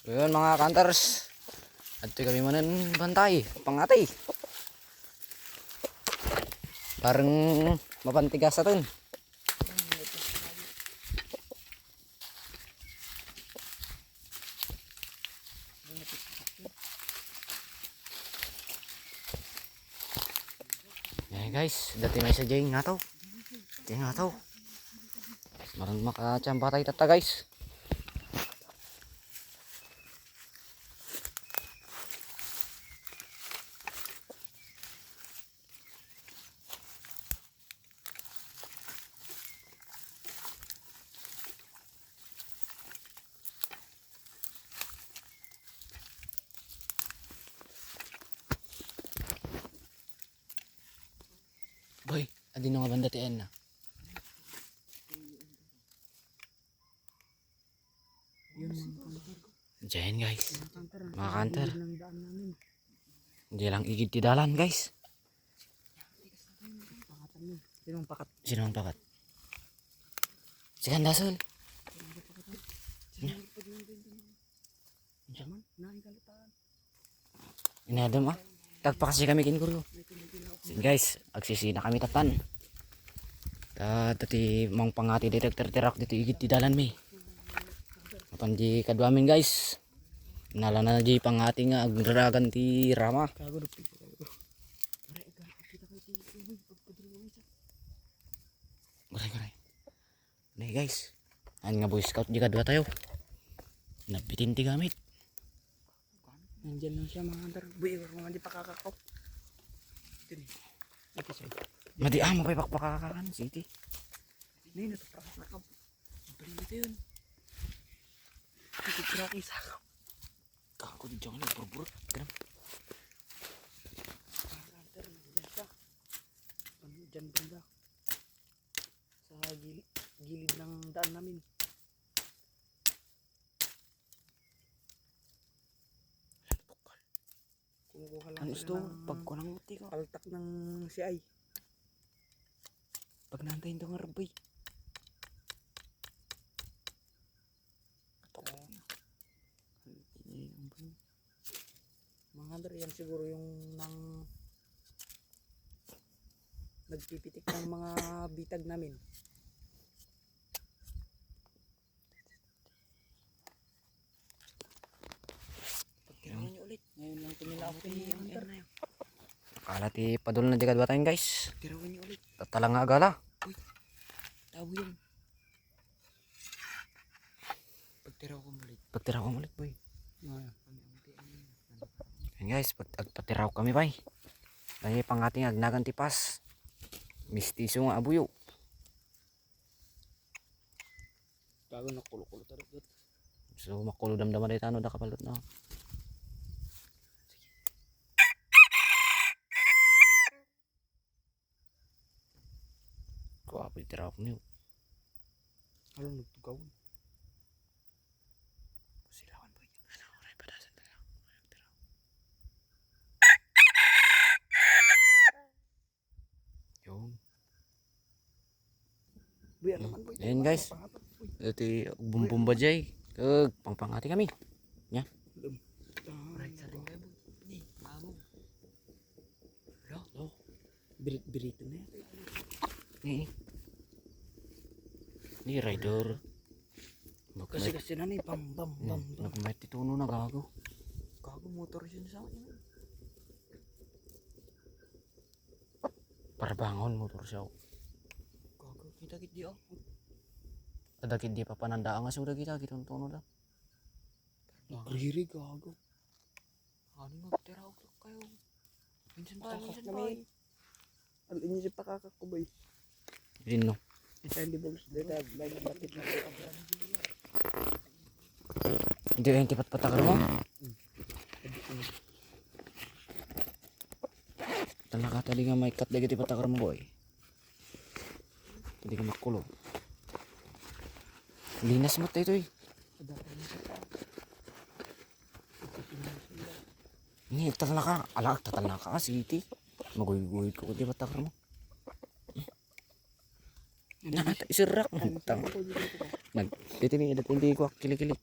So yun mga kanters, at kami manan bantay pangati parang mapantigas sa tun. Eh guys, dati may sa jay nga to. Jay nga to. Marang makachamba tayo tata guys. Boy, adi nga banda tiyan na. Diyan guys, mga kanter. Hindi lang igid ti dalan guys. Sinong pakat? Sino ang pakat? Si Kandasol. Inadam ah. Tagpa kasi kami kinkuryo. Guys, agsisi na kami tatan. Tati mang pangati detector tirak dito igid ti dalan mi. Kapan di kadwamin guys. Nala na di pangati nga agragan ti rama. Garay. Nih guys. An nga boy scout di kadwa tayo. Nabitin ti gamit. Nandiyan lang siya mga hunter. Buy, wag mo di pakakakaw. Ito ni. Ito siya. Madi mapay pakpakakan city. Hindi, nataprakas na ka. Bali ito yun. Ito kira isa ka. Kako di jangan buru-buru. Ganun. Mga hunter, nandiyan siya. Diyan banda. Sa gilid ng daan namin. Kumukuha lang Ano sila ito? ng Pag ko nang muti ko. paltak ng CI. Pag nantayin ito nga rabay. Mga hunter, yan siguro yung nagpipitik ng mga bitag namin. Pagkirawan niyo ulit. Ngayon lang tumila ako ni hunter. Akala ti padul na di kadwa tayo guys. Pagkirawan niyo ulit. Tatalang nga agala. Tabo yan. Pagtiraw ko ulit. Pagtiraw ko ulit boy. Ah. Ayan guys, pagtiraw kami bay. Dahil pang ating agnagan tipas. Mistiso nga abuyo. Bago na kulo-kulo tarot. So makulo damdaman dito ano da kapalot na. Kuha po itiraw ko niyo. Ano nagtugaw? Silawan boy. Ano oray padasan tayo. Yung. Buya naman boy. Ayan guys. Ito bumbumba jay. Pangpangati kami. Nya. Right sa rin kayo boy. Ni, amo. Lo. Birito na yan. Ni rider. Kasi na ni bam. Nagmay tituno na gago. Gago motor yun sa akin. Para bangon motor siya. Gago kita di oh. Adakit di pa panandaan nga sudah kita kitong tuno lang. Riri gago. Ano magtiraw kayo? Minsan pa. Ano inyo si pakakakubay? Rino. Isa hindi bolos dito. Lagi bakit na ito. Hindi yung tipat patakar mo. Talaka tadi nga may cut lagi tipat patakar mo boy. Tadi ka makulo. Linas mo tayo eh. Ini talaka. Ala tatalaka ka city. Maguy-guy ko di patakar mo. Isirak. Tang. Nagtitini edad hindi ko kili-kili.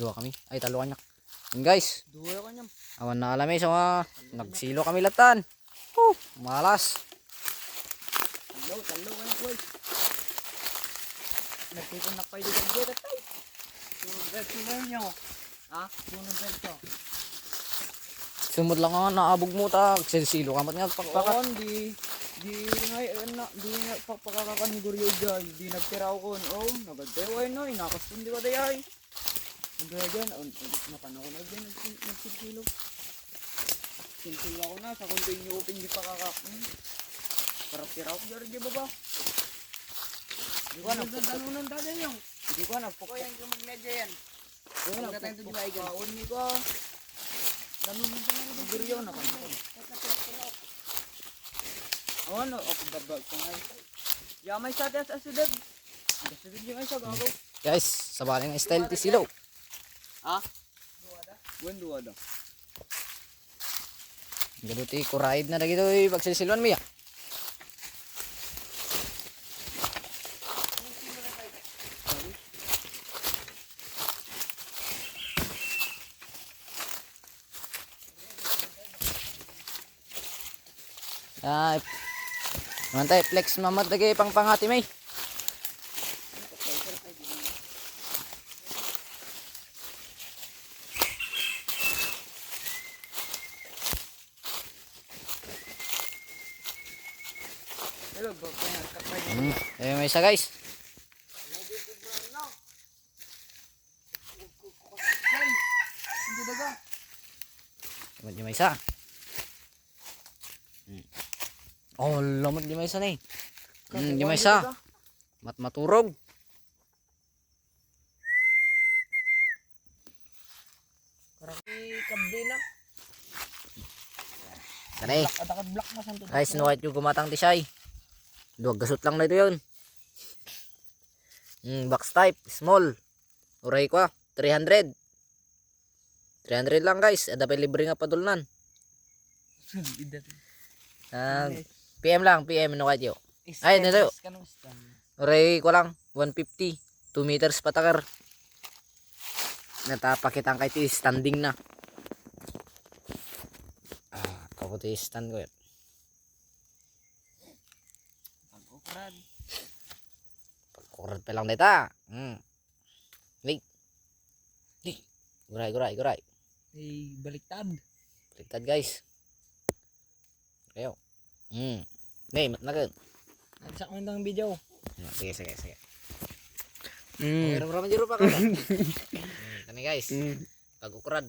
dua kami. Ay, talo kanyak. Yun guys, Duwa ka niya. awan na alam so nagsilo kami latan. Malas. Talo ka na boy. Nagtipon na kayo dito dito tay. Sunod nyo. Ha? Sunod nyo. Sumod lang nga naabog mo ta. Silo ka mat nga pagpakat. Oo, di nga pakakakan ni Guryo jay. Di nagtiraw ko. Oh, nagadeway no. Inakastundi ko dayay. Nagdaya dyan. Napano ko na dyan. Nagsilsilog. Silsil ako na. Sa kundi nyo open di pakakakan. Para tiraw ko dyan. Di ba ba? Di ko na. Tanunan tayo yung. Di ko na. Pako yan yung magnedya yan. Di ko na. Pakaon ni ko. Tanunan tayo yung Guryo na kanito. Ano? Ako babag ko nga. Yamay sa atas asidad. Asidad yung isa gago. Guys, sabali nga style ti silo. Ha? Duwada. Gaduti kuraid na dagito pagsisilwan mi. Ay, mantay flex mamat lagi pang pangati may. Hello, bro. Eh may isa guys. Hindi daga. Lamot yung may isa. Oh, lamot yung may isa na eh. Yung may isa. Maturog. Karaki kabli na. Kanay. Atakad black na santo. Guys, no yung gumatang ti siya eh. Duwag gasot lang na ito yun. Box type, small. Uray ko 300. 300 lang guys. Ada pa libre nga padulnan. PM lang, PM no kayo. Ay, nito. Uray ko lang 150. 2 meters patakar. Natapakitang kay ti standing na. Ako ti stand ko yun. Pag-ukrad. Pagkurat pa lang dita. Wait. Guray. Ay, baliktad. Baliktad guys. Ayo. Nay, matnagan. Nagsak mo yung video. Sige. Pero raman jero pa ka. Kani guys. Pag-ukrad.